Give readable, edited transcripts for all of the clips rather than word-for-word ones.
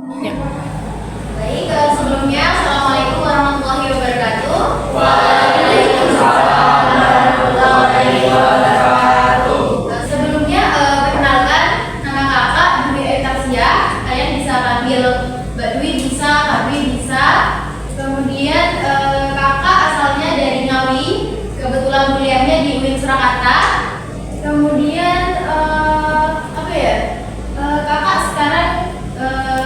Ya. Baik, sebelumnya Assalamualaikum warahmatullahi wabarakatuh. Waalaikumsalam warahmatullahi wabarakatuh. Sebelumnya perkenalkan, nama kakak Dwi Ekasia. Kalian bisa panggil Mbak Dwi bisa, Kak Dwi bisa. Kemudian kakak asalnya dari Ngawi, kebetulan kuliahnya di UIN Surakarta. Kemudian kakak sekarang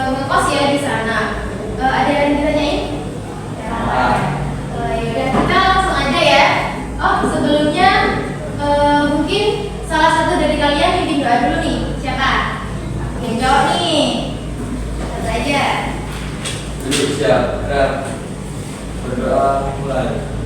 ngekos ya di sana. Ada yang ditanyain? Yaudah, kita langsung aja ya. Sebelumnya mungkin salah satu dari kalian bimbing doa dulu nih. Siapa? Yang jawab nih. Satu aja. Siap, berdoa mulai.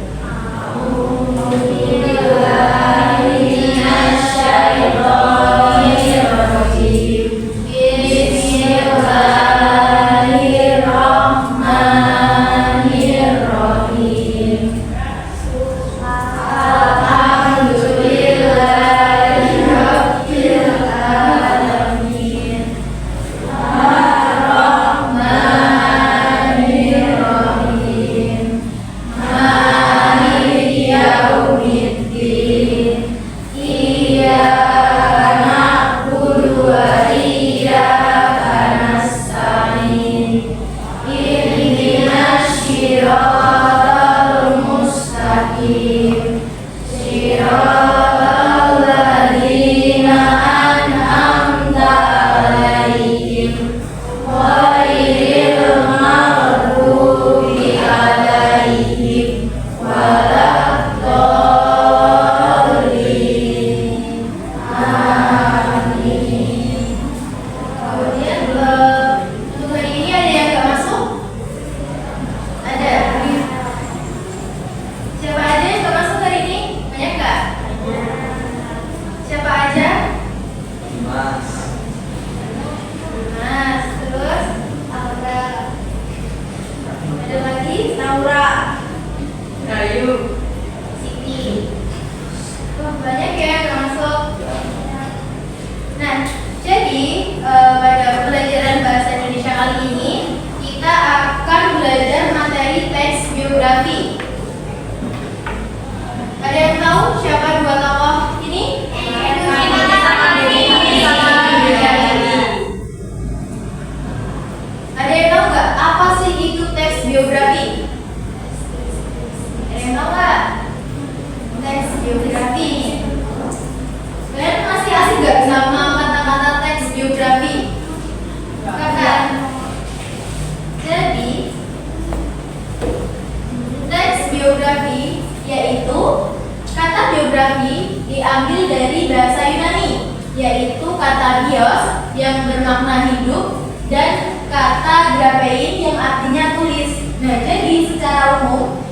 Diambil dari bahasa Yunani, yaitu kata bios yang bermakna hidup dan kata grapein yang artinya tulis. Nah, jadi secara umum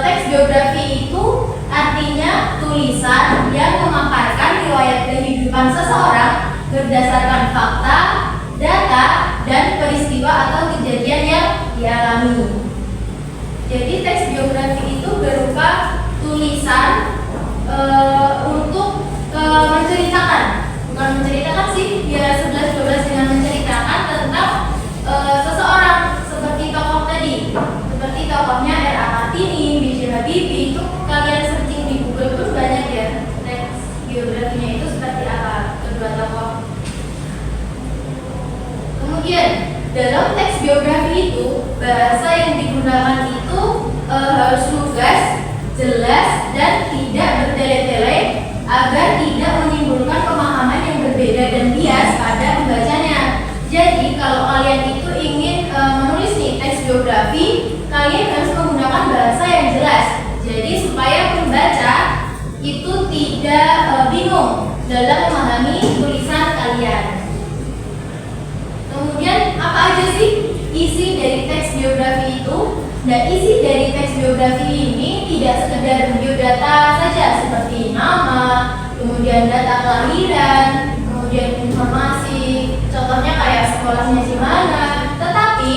teks biografi itu artinya tulisan yang memaparkan riwayat kehidupan seseorang berdasarkan fakta, data, dan peristiwa atau kejadian yang dialami. Jadi teks biografi itu berupa tulisan untuk menceritakan, bukan menceritakan sih, ya 11-12 dengan menceritakan tentang seseorang seperti tokoh tadi, seperti tokohnya R.A. Kartini, B.J. Habibie. Itu kalian searching di Google pun banyak ya teks biografinya itu seperti apa kedua tokoh. Kemudian dalam teks biografi itu bahasa yang digunakan itu harus lugas, jelas, dan tidak bertele-tele agar tidak menimbulkan pemahaman yang berbeda dan bias pada pembacanya. Jadi kalau kalian itu ingin menulis nih teks biografi, kalian harus menggunakan bahasa yang jelas. Jadi supaya pembaca itu tidak bingung dalam memahami tulisan kalian. Kemudian apa aja sih isi dari teks biografi itu? Nah, isi dari teks biografi ini tidak sekedar biodata saja seperti nama, kemudian data kelahiran, kemudian informasi, contohnya kayak sekolahnya di mana. Tetapi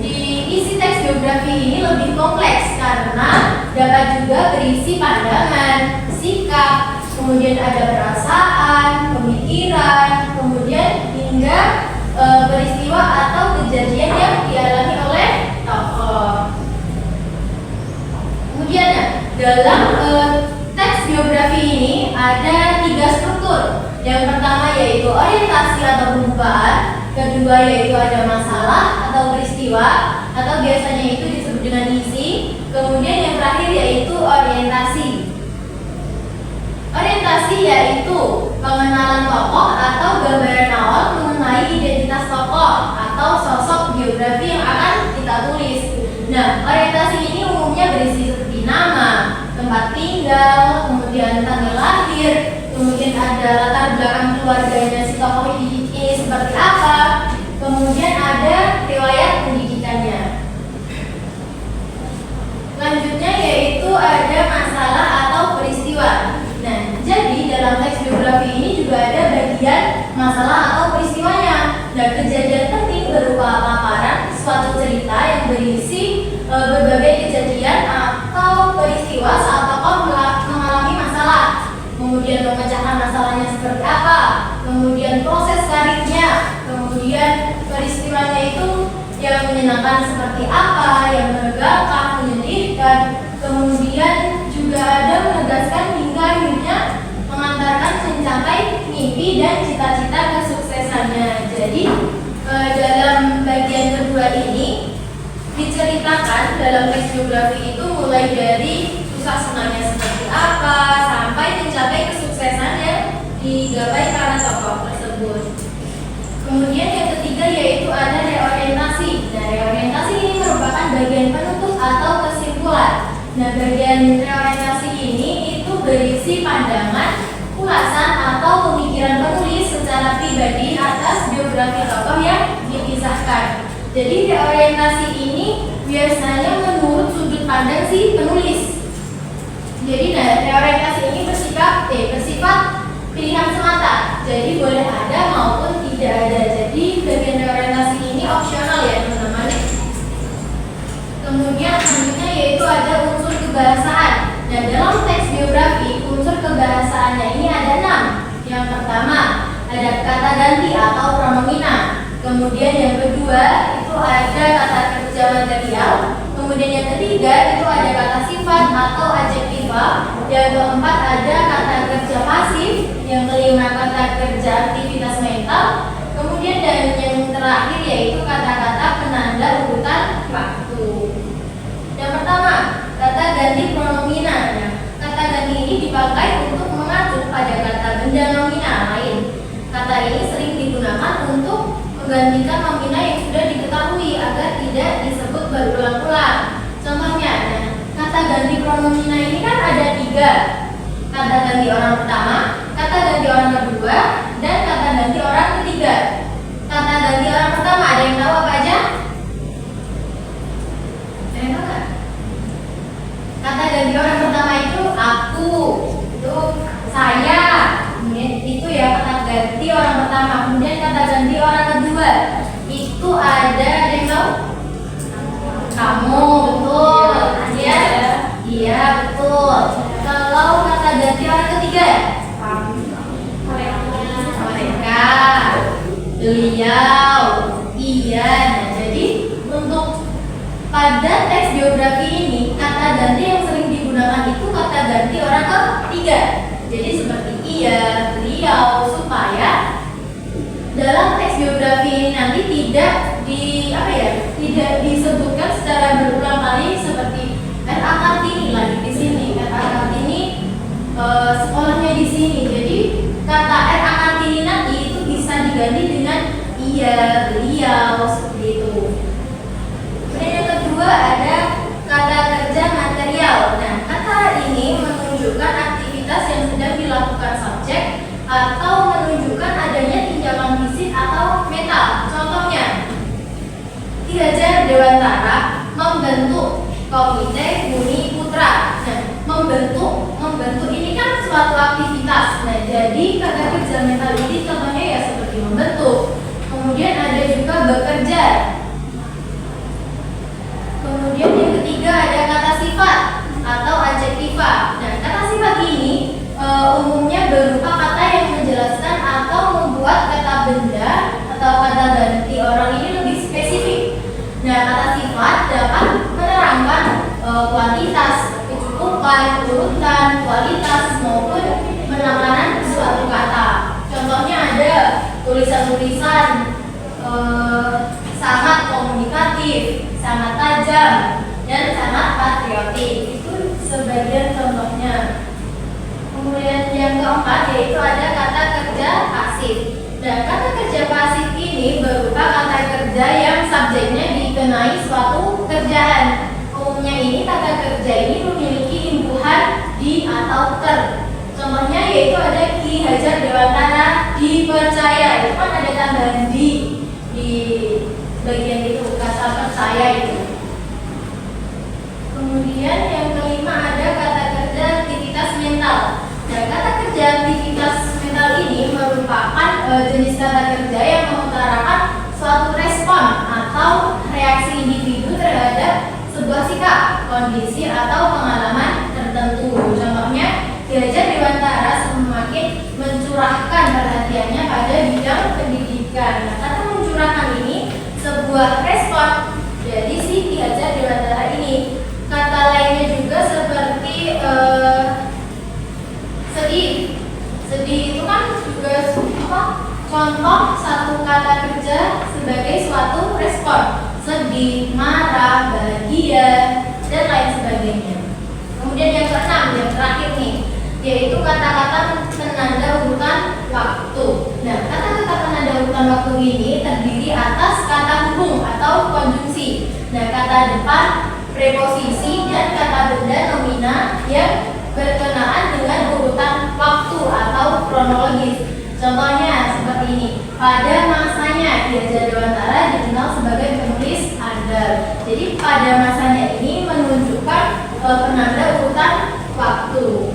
di isi teks biografi ini lebih kompleks karena dapat juga berisi pandangan, sikap, kemudian ada perasaan, pemikiran, kemudian hingga peristiwa atau kejadian kedua yaitu ada masalah atau peristiwa atau biasanya itu disebut dengan isi. Kemudian yang terakhir yaitu orientasi. Orientasi yaitu pengenalan tokoh atau gambaran awal mengenai identitas tokoh atau sosok biografi yang akan kita tulis. Nah, orientasi ini umumnya berisi seperti nama, tempat tinggal, kemudian tanggal lahir, kemudian ada latar belakang keluarganya si tokoh ini seperti apa, kemudian ada riwayat pendidikannya. Selanjutnya yaitu ada masalah atau peristiwa. Nah, jadi dalam teks biografi ini juga ada bagian masalah atau peristiwanya. Dan kejadian penting berupa paparan suatu cerita yang berisi berbagai kejadian atau peristiwa saat tokoh mengalami masalah. Kemudian memecahkan masalahnya seperti apa, kemudian proses karirnya, kemudian peristiwanya itu yang menyenangkan seperti apa, yang menegangkan, menyedihkan, kemudian juga ada menegaskan hingga akhirnya mengantarkan mencapai mimpi dan cita-cita kesuksesannya. Jadi dalam bagian kedua ini diceritakan dalam teks biografi itu mulai dari susah senangnya seperti apa sampai mencapai kesuksesan yang digapai para tokoh tersebut. Kemudian yang ketiga yaitu ada reorientasi. Nah, reorientasi ini merupakan bagian penutup atau kesimpulan. Nah, bagian reorientasi ini itu berisi pandangan, ulasan atau pemikiran penulis secara pribadi atas biografi tokoh yang dikisahkan. Jadi reorientasi ini biasanya menurut sudut pandang si penulis. Jadi reorientasi ini bersifat pilihan semata. Jadi boleh ada maupun tidak ada. Jadi bagian reorientasi ini opsional ya teman-teman. Kemudian selanjutnya yaitu ada unsur kebahasaan. Nah, dalam teks biografi unsur kebahasaannya ini ada 6. Yang pertama ada kata ganti atau pronomina. Kemudian yang kedua itu ada kata kerja material. Kemudian yang ketiga itu ada kata sifat atau adjektiva. Yang keempat ada kata kerja pasif. Yang kelima kata kerja aktivitas mental. Kemudian dan yang terakhir yaitu kata-kata penanda urutan waktu. Yang pertama kata ganti pronomina. Nah, kata ganti ini dipakai untuk mengacu pada kata benda nominal lain. Kata ini sering digunakan untuk menggantikan nomina yang sudah diketahui agar tidak disebut berulang-ulang. Contohnya, kata ganti pronomina ini kan ada 3. Kata ganti orang pertama, kata ganti orang kedua, dan kata ganti orang ketiga. Kata ganti orang pertama ada yang tahu apa aja? Ada yang tahu nggak? Kata ganti orang pertama itu aku, itu saya. Kemudian itu ya kata ganti orang pertama. Kemudian kata ganti orang kedua itu ada yang tahu? Kamu, betul. Iya, iya betul. Kalau kata ganti orang ketiga, mereka, beliau, iya. Nah, jadi untuk pada teks biografi ini kata ganti yang sering digunakan itu kata ganti orang ketiga. Jadi seperti iya, beliau, supaya dalam teks biografi ini nanti tidak disebutkan secara berulang kali seperti R.A. Kartini lagi di sini, R.A. Kartini sekolahnya di sini. Jadi kata R.A. Kartini nanti itu bisa diganti dengan iya, beliau, seperti itu. Kemudian yang kedua ada kata kerja material. Nah, kata ini menunjukkan aktivitas yang sedang dilakukan subjek atau menunjukkan adanya tindakan fisik atau mental. Contohnya, Ki Hajar Dewantara membentuk komite Bumi Putra. Nah, membentuk ini kan suatu aktivitas. Nah, jadi kata kerja mental ini contohnya ya seperti membentuk. Kemudian ada juga bekerja. Kemudian yang ketiga ada kata sifat atau adjektiva. Nah, kata sifat ini umumnya berupa kata yang menjelaskan atau membuat kata benda atau kata ganti orang ini lebih spesifik. Nah, kata sifat dapat menerangkan kuantitas, kecukupan, urutan, kualitas maupun penekanan suatu kata. Contohnya ada tulisan-tulisan sangat komunikatif, sangat tajam, dan sangat patriotik. Itu sebagian contohnya. Kemudian yang keempat yaitu ada kata kerja pasif. Dan kata kerja pasif ini berupa kata kerja yang subjeknya dikenai suatu kerjaan. Umumnya ini kata kerja ini memiliki imbuhan di atau ter. Contohnya yaitu ada Ki Hajar Dewantara dipercaya. Itu kan ada tambahan di bagian itu, kata percaya itu. Kemudian yang kelima ada kata kerja aktivitas mental. Dan kata kerja aktivitas mental ini merupakan jenis kata kerja yang mengutarakan suatu respon atau reaksi individu terhadap sebuah sikap, kondisi, atau pengalaman tertentu. Contohnya, Ki Hajar Dewantara semakin mencurahkan perhatiannya pada bidang pendidikan. Nah, kata mencurahkan ini sebuah respon dari si Ki Hajar Dewantara ini. Kata lainnya juga seperti sedih. Sedih itu kan juga contoh satu kata kerja sebagai suatu respon. Sedih, marah, bahagia, dan lain sebagainya. Kemudian yang keenam, yang terakhir nih, yaitu kata-kata penanda urutan waktu. Nah, kata-kata penanda urutan waktu ini terdiri atas kata hubung atau konjungsi. Nah, kata depan, preposisi, dan kata benda nomina yang berkenaan dengan urutan waktu atau kronologis. Contohnya seperti ini. Pada masanya Ki Hajar Dewantara dikenal sebagai penulis andal. Jadi pada masanya ini menunjukkan penanda urutan waktu.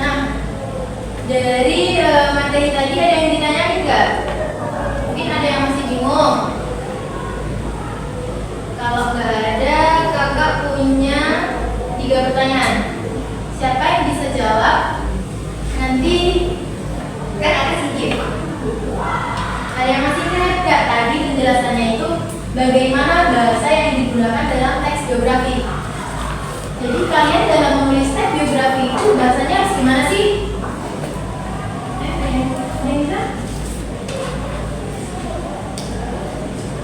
Nah, dari materi tadi ada yang ditanyakan nggak? Mungkin ada yang masih bingung. Kalau nggak ada, kakak punya 3 pertanyaan. Siapa yang bisa jawab? Nanti kan ada sedikit. Ada yang masih ingat nggak tadi penjelasannya itu bagaimana bahasa yang digunakan dalam teks biografi? Jadi kalian dalam menulis teks biografi itu bahasanya harus gimana sih? Bisa?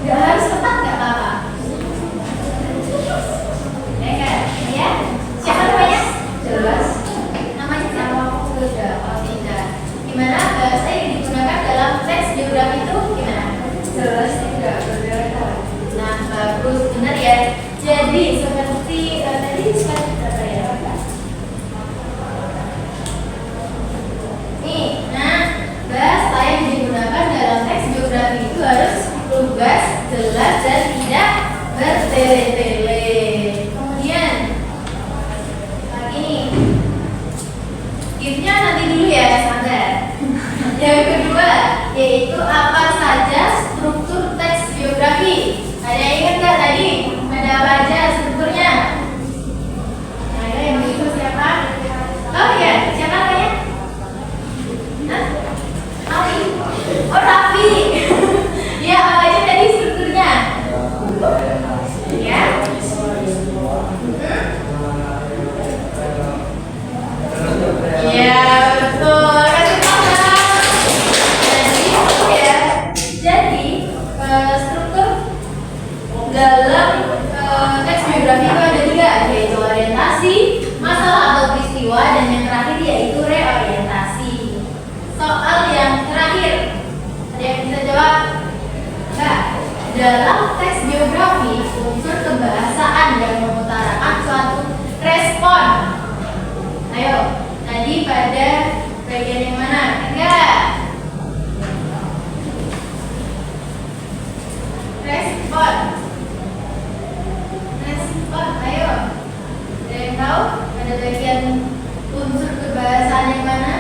Nggak harus ketat nggak apa-apa. Ya? Siapa namanya? Jelas. Namanya siapa? Sudah. Oh tidak. Gimana bahasa yang digunakan dalam teks biografi itu gimana? Jelas tidak berbeda. Nah, bagus, benar ya. Jadi seperti tadi slide berapa ya? Nih, nah bahasa yang digunakan dalam teks biografi itu harus lugas, jelas, dan tidak bertele-tele. Kemudian lagi nih, gift-nya nanti dulu ya, sabar. Yang kedua yaitu apa saja struktur teks biografi. Ada yang ingat nggak tadi? Ada apa aja strukturnya? Ada yang itu siapa? Oh ya, siapa namanya? Hah? Raffi. Oh Raffi. Ya, apa aja tadi strukturnya? Ya. Iya, betul. Kasih tangan. Jadi struktur dalam teks biografi itu ada 3, yaitu orientasi, masalah atau peristiwa, dan yang terakhir yaitu reorientasi. Soal yang terakhir, ada yang bisa jawab? Enggak. Dalam teks biografi, unsur kebahasaan yang mengutarakan suatu respon. Ayo, tadi pada bagian yang mana? Enggak. Respon. Respon, ayo. Ada yang tahu? Ada bagian unsur kebahasaan yang mana?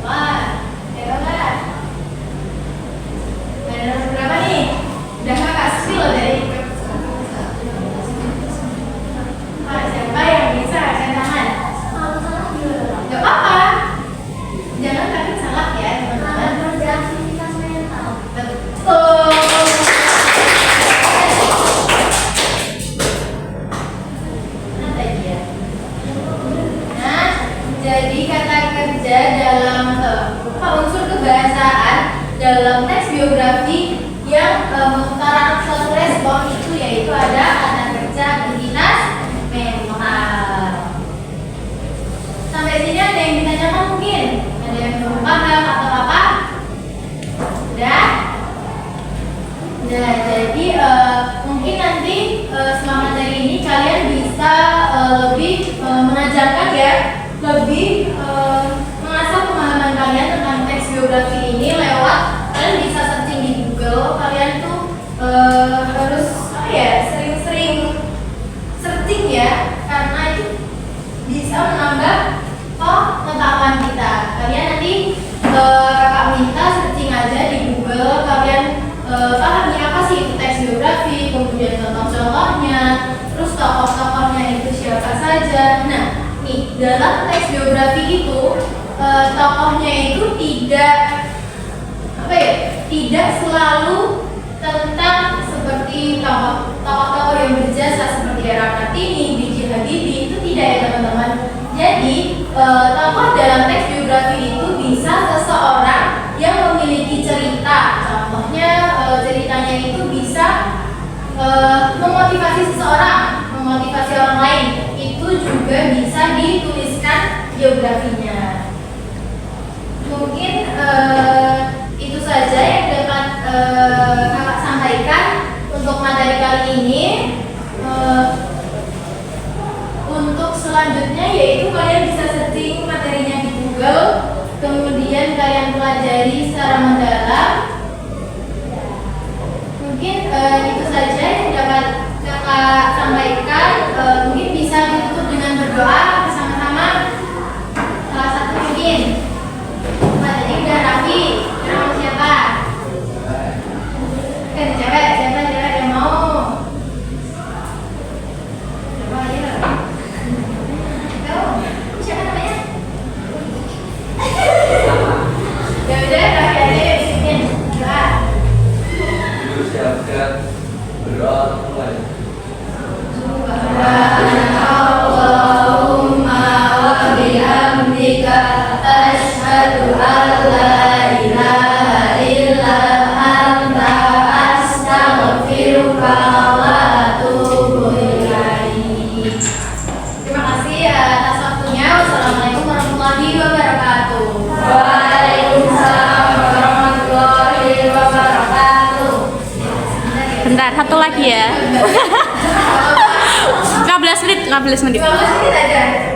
Wah, hebat. Ada nomor berapa nih? Udah kakak spill dari siapa yang bisa angkat tangan? Gak apa-apa. Jangan takut salah ya teman-teman. Betul. bisa menambah pengetahuan kita. Kalian nanti kakak minta searching aja di Google, kalian pahami apa sih itu teks biografi, kemudian contoh-contohnya, terus tokoh-tokohnya itu siapa saja. Nah, nih dalam teks biografi itu tokohnya itu tidak selalu tentang seperti tokoh-tokoh yang berjasa seperti Era Kartini, B.J. Habibie, itu tidak ya teman-teman. Jadi tokoh dalam teks biografi itu bisa seseorang yang memiliki cerita. Contohnya ceritanya itu bisa memotivasi seseorang, memotivasi orang lain. Itu juga bisa dituliskan biografinya. Mungkin itu saja yang dapat kakak sampaikan untuk materi kali ini. Untuk selanjutnya yaitu kalian bisa searching materinya di Google, kemudian kalian pelajari secara mendalam. Mungkin itu saja yang dapat kakak sampaikan. Mungkin bisa ditutup dengan berdoa bersama-sama. Salah satu mungkin materi udah rapi. Nama siapa? Cewek yang mau. Coba aja. Siapa namanya? Ya udah, rapi aja ya bisikin. Doa. Siapkan berdoa mulai. Allahumma wa bihamdika asyhadu an la ilaha illa anta astaghfiruka wa atubu ilaik. Terima kasih atas waktunya. Wassalamualaikum warahmatullahi wabarakatuh. Waalaikumsalam warahmatullahi wabarakatuh. Bentar, satu lagi ya. 15 menit 15 menit aja.